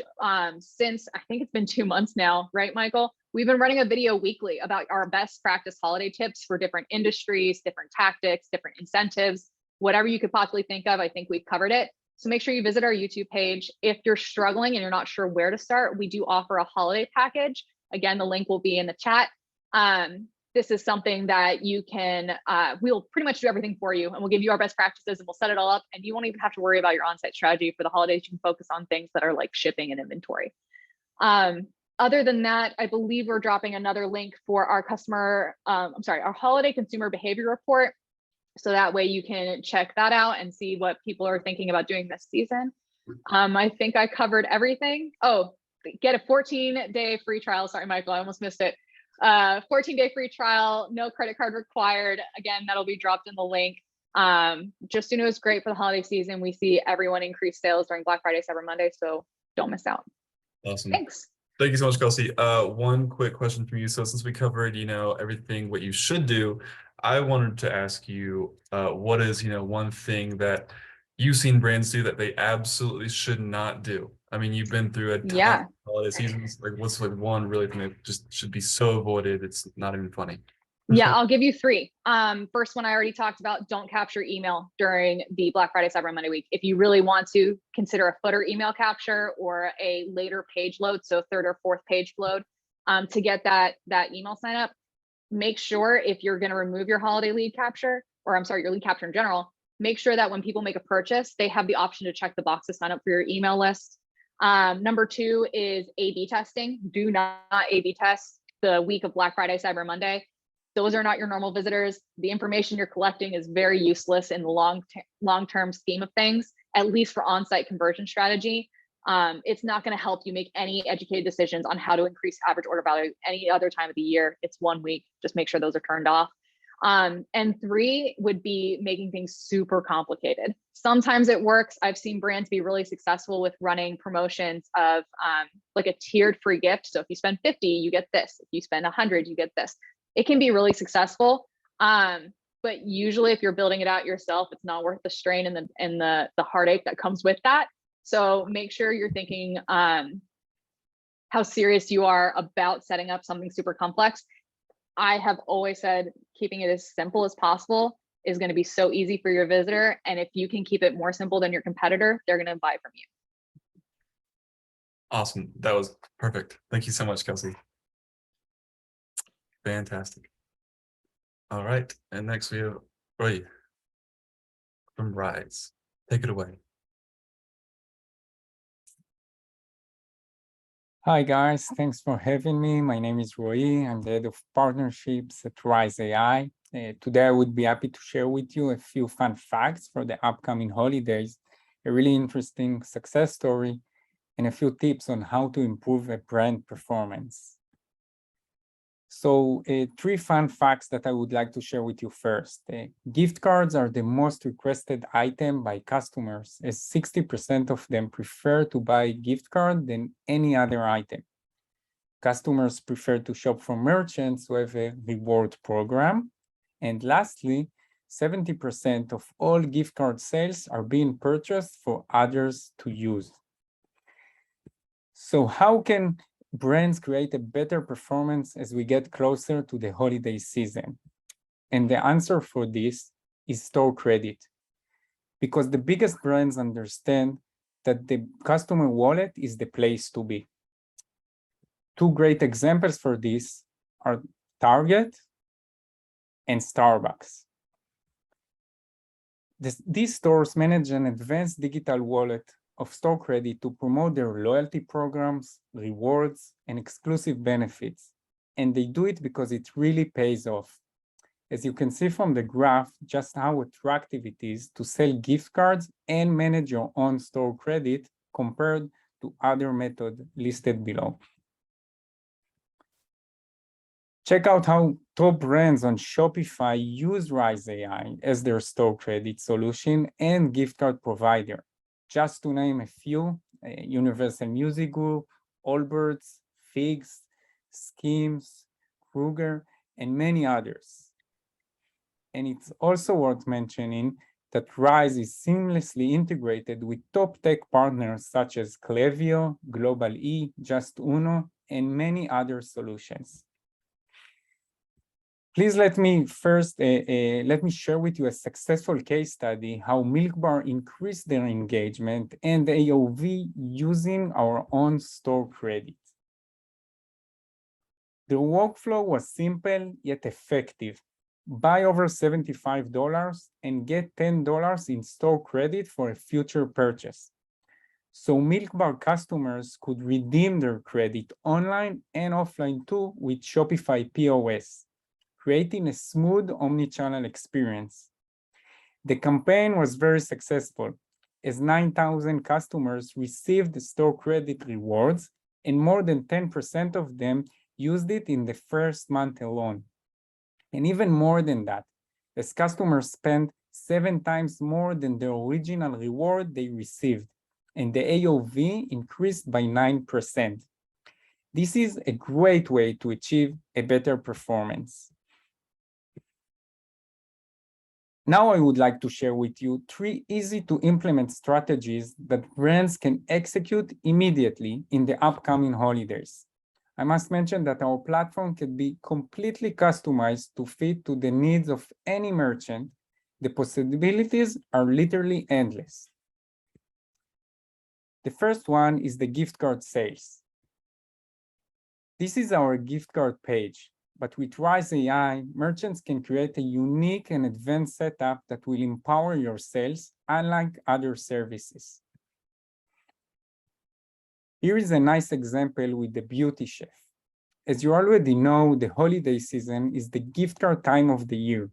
Since I think it's been 2 months now, right, Michael? We've been running a video weekly about our best practice holiday tips for different industries, different tactics, different incentives, whatever you could possibly think of. I think we've covered it. So make sure you visit our YouTube page. If you're struggling and you're not sure where to start, we do offer a holiday package. Again, the link will be in the chat. This is something that you can, we'll pretty much do everything for you, and we'll give you our best practices and we'll set it all up, and you won't even have to worry about your on-site strategy for the holidays. You can focus on things that are like shipping and inventory. Other than that, I believe we're dropping another link for our our holiday consumer behavior report. So that way you can check that out and see what people are thinking about doing this season. I think I covered everything. Oh, get a 14-day free trial. Sorry, Michael, I almost missed it. 14-day free trial, no credit card required. Again, that'll be dropped in the link. Justuno is great for the holiday season. We see everyone increase sales during Black Friday, Cyber Monday, so don't miss out. Awesome. Thanks. Thank you so much, Kelsey. One quick question for you. So since we covered, everything what you should do, I wanted to ask you, what is, one thing that you've seen brands do that they absolutely should not do? I mean, you've been through a ton Yeah. of holiday seasons. Like, what's like one really thing that just should be so avoided? It's not even funny. Yeah, I'll give you three. First one I already talked about, don't capture email during the Black Friday, Cyber Monday week. If you really want to, consider a footer email capture or a later page load, so third or fourth page load, to get that email sign up. Make sure if you're going to remove your holiday lead capture, or I'm sorry, your lead capture in general, make sure that when people make a purchase, they have the option to check the box to sign up for your email list. Number two is A/B testing. Do not A/B test the week of Black Friday, Cyber Monday. Those are not your normal visitors. The information you're collecting is very useless in the long-term scheme of things, at least for on-site conversion strategy. It's not going to help you make any educated decisions on how to increase average order value any other time of the year. It's 1 week. Just make sure those are turned off. And three would be making things super complicated. Sometimes it works. I've seen brands be really successful with running promotions of like a tiered free gift. So if you spend 50, you get this. If you spend 100, you get this. It can be really successful. But usually if you're building it out yourself, it's not worth the strain and the heartache that comes with that. So make sure you're thinking how serious you are about setting up something super complex. I have always said keeping it as simple as possible is going to be so easy for your visitor. And if you can keep it more simple than your competitor, they're going to buy from you. Awesome. That was perfect. Thank you so much, Kelsey. Fantastic. All right. And next we have Roy from Rise. Take it away. Hi guys, thanks for having me. My name is Roy. I'm the head of partnerships at Rise AI. Today I would be happy to share with you a few fun facts for the upcoming holidays, a really interesting success story, and a few tips on how to improve a brand performance. So 3 fun facts that I would like to share with you first. Gift cards are the most requested item by customers, as 60% of them prefer to buy a gift card than any other item. Customers prefer to shop from merchants who have a reward program. And lastly, 70% of all gift card sales are being purchased for others to use. So how can brands create a better performance as we get closer to the holiday season? And the answer for this is store credit. Because the biggest brands understand that the customer wallet is the place to be. 2 great examples for this are Target and Starbucks. These stores manage an advanced digital wallet of store credit to promote their loyalty programs, rewards, and exclusive benefits. And they do it because it really pays off. As you can see from the graph, just how attractive it is to sell gift cards and manage your own store credit compared to other methods listed below. Check out how top brands on Shopify use Rise AI as their store credit solution and gift card provider. Just to name a few, Universal Music Group, Allbirds, Figs, Skims, Kruger, and many others. And it's also worth mentioning that Rise is seamlessly integrated with top tech partners such as Klaviyo, Global E, Justuno, and many other solutions. Please let me share with you a successful case study how Milk Bar increased their engagement and AOV using our own store credit. The workflow was simple yet effective. Buy over $75 and get $10 in store credit for a future purchase. So Milk Bar customers could redeem their credit online and offline too with Shopify POS, creating a smooth omni-channel experience. The campaign was very successful. as 9,000 customers received store credit rewards, and more than 10% of them used it in the first month alone. And even more than that, as customers spent 7 times more than the original reward they received, and the AOV increased by 9%. This is a great way to achieve a better performance. Now I would like to share with you 3 easy to implement strategies that brands can execute immediately in the upcoming holidays. I must mention that our platform can be completely customized to fit to the needs of any merchant. The possibilities are literally endless. The first one is the gift card sales. This is our gift card page, but with Rise AI, merchants can create a unique and advanced setup that will empower your sales, unlike other services. Here is a nice example with the beauty chef. As you already know, the holiday season is the gift card time of the year.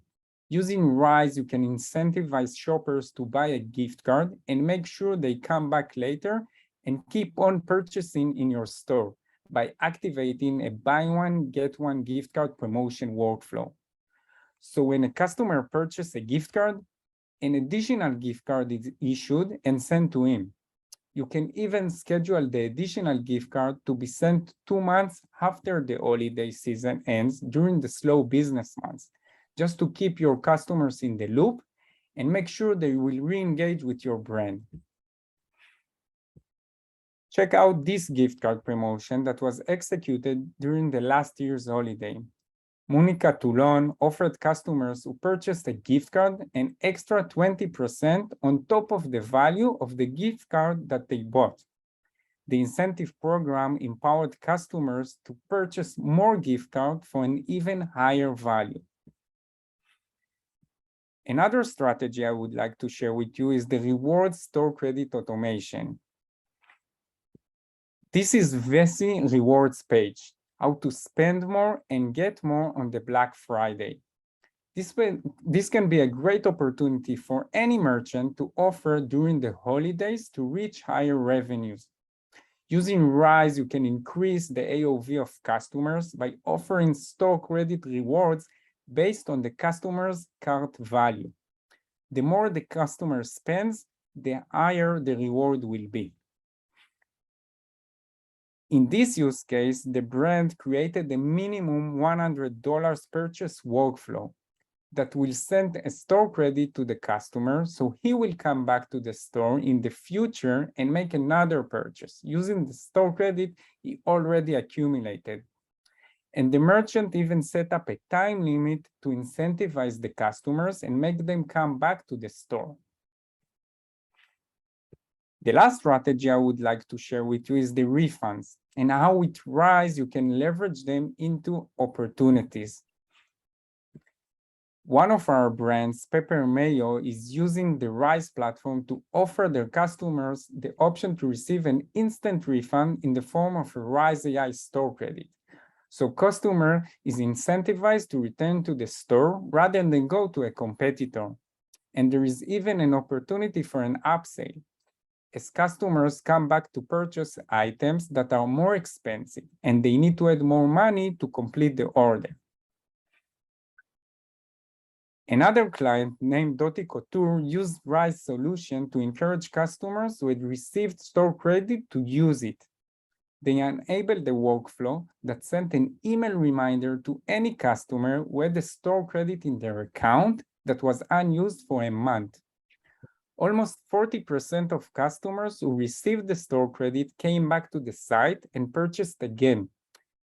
Using Rise, you can incentivize shoppers to buy a gift card and make sure they come back later and keep on purchasing in your store by activating a buy one, get one gift card promotion workflow. So when a customer purchases a gift card, an additional gift card is issued and sent to him. You can even schedule the additional gift card to be sent 2 months after the holiday season ends during the slow business months, just to keep your customers in the loop and make sure they will re-engage with your brand. Check out this gift card promotion that was executed during the last year's holiday. Monica Toulon offered customers who purchased a gift card an extra 20% on top of the value of the gift card that they bought. The incentive program empowered customers to purchase more gift cards for an even higher value. Another strategy I would like to share with you is the reward store credit automation. This is Vessi rewards page, how to spend more and get more on the Black Friday. This can be a great opportunity for any merchant to offer during the holidays to reach higher revenues. Using Rise, you can increase the AOV of customers by offering store credit rewards based on the customer's cart value. The more the customer spends, the higher the reward will be. In this use case, the brand created a minimum $100 purchase workflow that will send a store credit to the customer, so he will come back to the store in the future and make another purchase using the store credit he already accumulated. And the merchant even set up a time limit to incentivize the customers and make them come back to the store. The last strategy I would like to share with you is the refunds and how with Rise you can leverage them into opportunities. One of our brands, Pepper Mayo, is using the Rise platform to offer their customers the option to receive an instant refund in the form of a Rise AI store credit. So customer is incentivized to return to the store rather than go to a competitor. And there is even an opportunity for an upsell, as customers come back to purchase items that are more expensive and they need to add more money to complete the order. Another client named Doti Couture used Rise solution to encourage customers who had received store credit to use it. They enabled the workflow that sent an email reminder to any customer who had a store credit in their account that was unused for a month. Almost 40% of customers who received the store credit came back to the site and purchased again.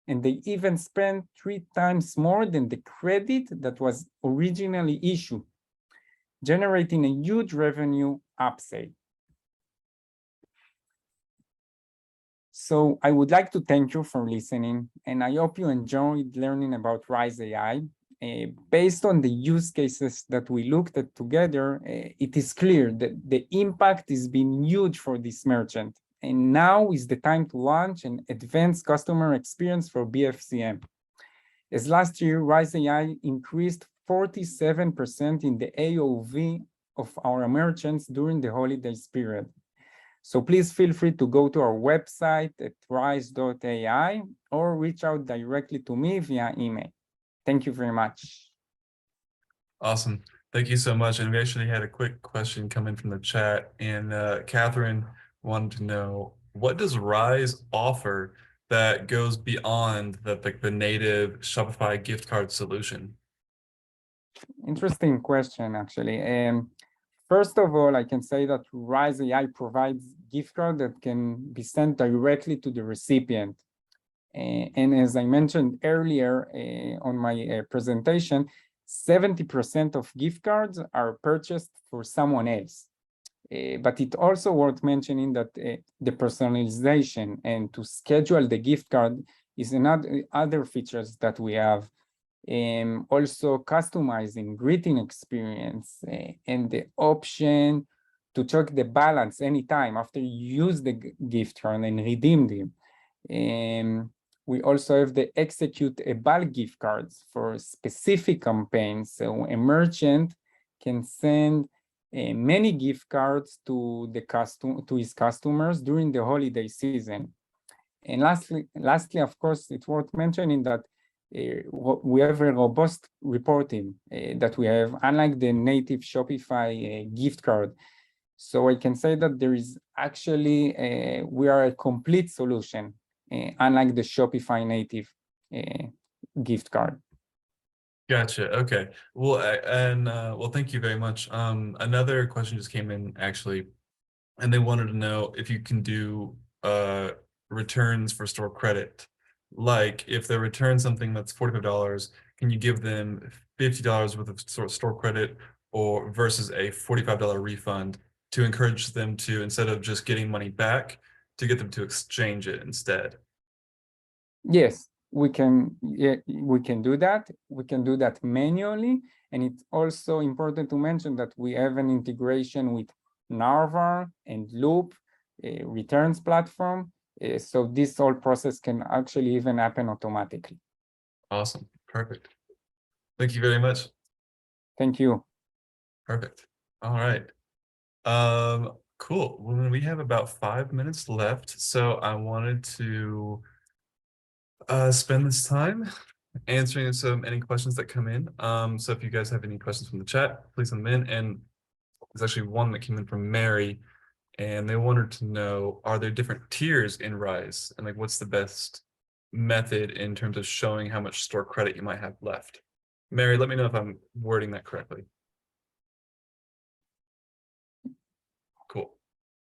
And they even spent 3 times more than the credit that was originally issued, generating a huge revenue upside. So I would like to thank you for listening, and I hope you enjoyed learning about Rise AI. Based on the use cases that we looked at together, it is clear that the impact has been huge for this merchant. And now is the time to launch an advanced customer experience for BFCM. As last year, Rise AI increased 47% in the AOV of our merchants during the holidays period. So please feel free to go to our website at rise.ai or reach out directly to me via email. Thank you very much. Awesome. Thank you so much. And we actually had a quick question come in from the chat, and Catherine wanted to know, what does Rise offer that goes beyond the native Shopify gift card solution? Interesting question, actually. First of all, I can say that Rise AI provides gift card that can be sent directly to the recipient. And as I mentioned earlier on my presentation, 70% of gift cards are purchased for someone else. But it also worth mentioning that the personalization and to schedule the gift card is another other features that we have. Also customizing greeting experience and the option to check the balance anytime after you use the gift card and redeem them. We also have the execute a bulk gift cards for specific campaigns. So a merchant can send many gift cards to his customers during the holiday season. And lastly, of course, it's worth mentioning that we have a robust reporting that we have, unlike the native Shopify gift card. So I can say that there is actually, we are a complete solution, unlike the Shopify native gift card. Gotcha. Okay. Well, well, thank you very much. Another question just came in actually, and they wanted to know if you can do returns for store credit. Like if they return something that's $45, can you give them $50 worth of store credit, or versus a $45 refund to encourage them to, instead of just getting money back, to get them to exchange it instead? Yes, we can do that. We can do that manually. And it's also important to mention that we have an integration with Narvar and Loop, a returns platform. So this whole process can actually even happen automatically. Awesome. Perfect. Thank you very much. Thank you. Perfect. All right. Cool. Well, we have about 5 minutes left, so I wanted to spend this time answering any questions that come in. So if you guys have any questions from the chat, please send them in. And there's actually one that came in from Mary, and they wanted to know, are there different tiers in Rise, and like what's the best method in terms of showing how much store credit you might have left? Mary, let me know if I'm wording that correctly. Cool.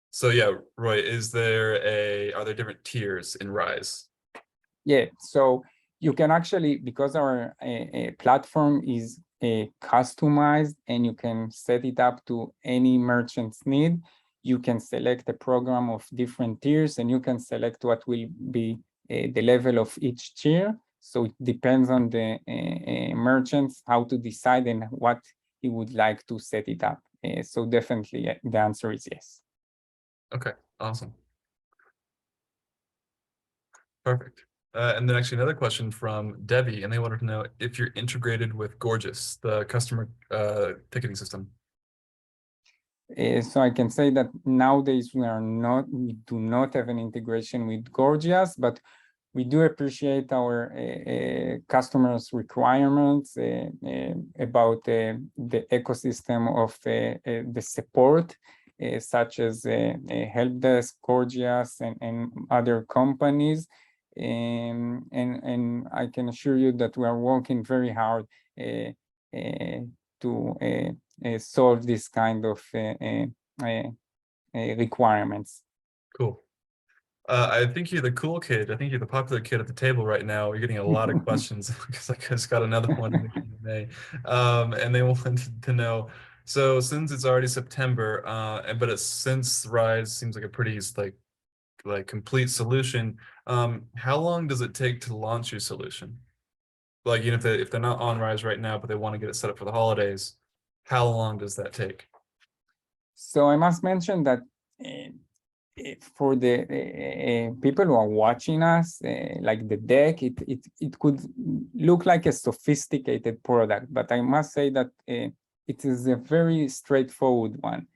So yeah, Roy, are there different tiers in Rise? Yeah, so you can actually, because our platform is customized and you can set it up to any merchant's need, you can select a program of different tiers and you can select what will be the level of each tier. So it depends on the merchants how to decide and what he would like to set it up. So definitely the answer is yes. Okay, awesome. Perfect. And then actually another question from Debbie, and they wanted to know if you're integrated with Gorgeous, the customer ticketing system. So I can say that nowadays we do not have an integration with Gorgias, but we do appreciate our customers' requirements about the ecosystem of the support, such as help desk, Gorgias, and other companies. And I can assure you that we are working very hard to solve this kind of requirements. Cool. I think you're the cool kid. I think you're the popular kid at the table right now. You're getting a lot of questions because I just got another one in the Q&A. And they wanted to know, so since it's already September, but since Rise seems like a pretty like complete solution, how long does it take to launch your solution? Like, you know, if they're not on Rise right now, but they want to get it set up for the holidays, how long does that take? So I must mention that for the people who are watching us, like the deck, it could look like a sophisticated product, but I must say that it is a very straightforward one,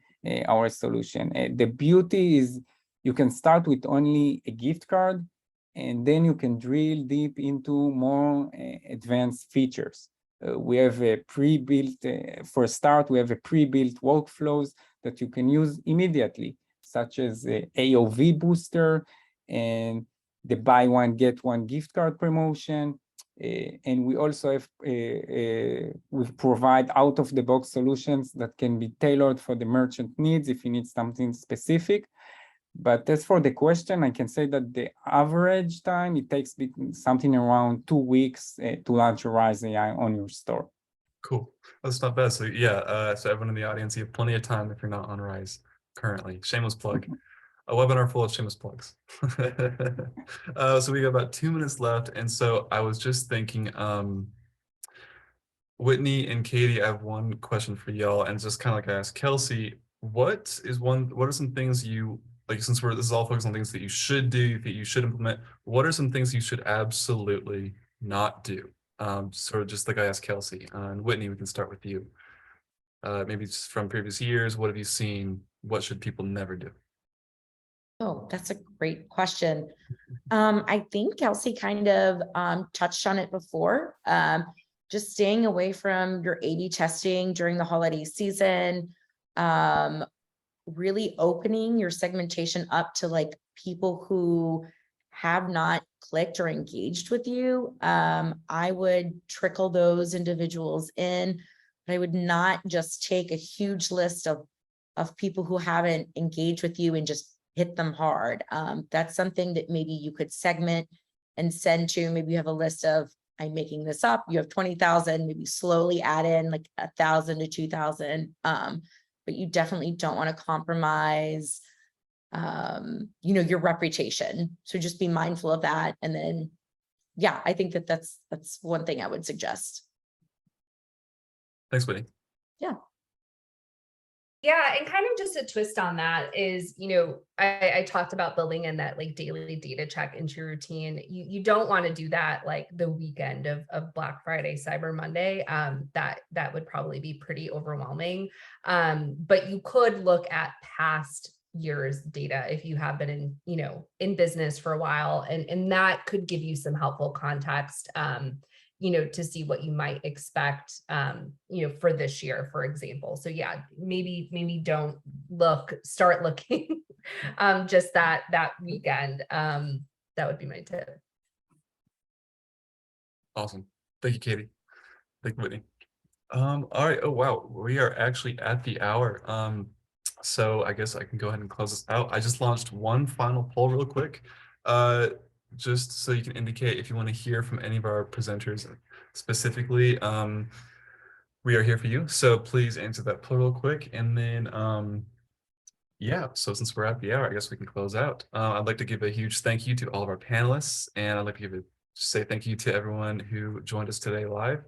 our solution. The beauty is you can start with only a gift card, and then you can drill deep into more advanced features. We have a pre-built, for a start, we have a pre-built workflows that you can use immediately, such as AOV booster and the buy one, get one gift card promotion. And we also have, we provide out-of-the-box solutions that can be tailored for the merchant needs if you need something specific. But as for the question, I can say that the average time, it takes something around 2 weeks to launch a Rise AI on your store. Cool. That's not bad. So yeah, so everyone in the audience, you have plenty of time if you're not on Rise currently. Shameless plug. A webinar full of shameless plugs. So we got about 2 minutes left. And so I was just thinking, Whitney and Katie, I have one question for y'all, and just kind of like I asked Kelsey, what are some things you, like, since this is all focused on things that you should do, that you should implement, what are some things you should absolutely not do? Sort of just like I asked Kelsey. And Whitney, we can start with you. Maybe just from previous years, what have you seen? What should people never do? Oh, that's a great question. I think Kelsey kind of touched on it before. Just staying away from your A/B testing during the holiday season, really opening your segmentation up to like people who have not clicked or engaged with you. I would trickle those individuals in, but I would not just take a huge list of people who haven't engaged with you and just hit them hard. That's something that maybe you could segment and send to. Maybe you have a list of, I'm making this up, you have 20,000, maybe slowly add in like 1,000 to 2,000. But you definitely don't want to compromise, your reputation. So just be mindful of that. And then, yeah, I think that's one thing I would suggest. Thanks, Whitney. Yeah, and kind of just a twist on that is, I talked about building in that like daily data check into your routine. You don't want to do that like the weekend of Black Friday, Cyber Monday. That would probably be pretty overwhelming. But you could look at past years data if you have been in business for a while, and that could give you some helpful context. To see what you might expect, for this year, for example. So yeah, maybe don't start looking just that weekend. That would be my tip. Awesome. Thank you, Katie. Thank you, Whitney. All right. Oh, wow. We are actually at the hour. So I guess I can go ahead and close this out. I just launched one final poll real quick. Just so you can indicate if you want to hear from any of our presenters specifically. We are here for you, so please answer that poll real quick. And then yeah, so since we're at the hour, I guess we can close out. I'd like to give a huge thank you to all of our panelists, and I'd like to say thank you to everyone who joined us today live.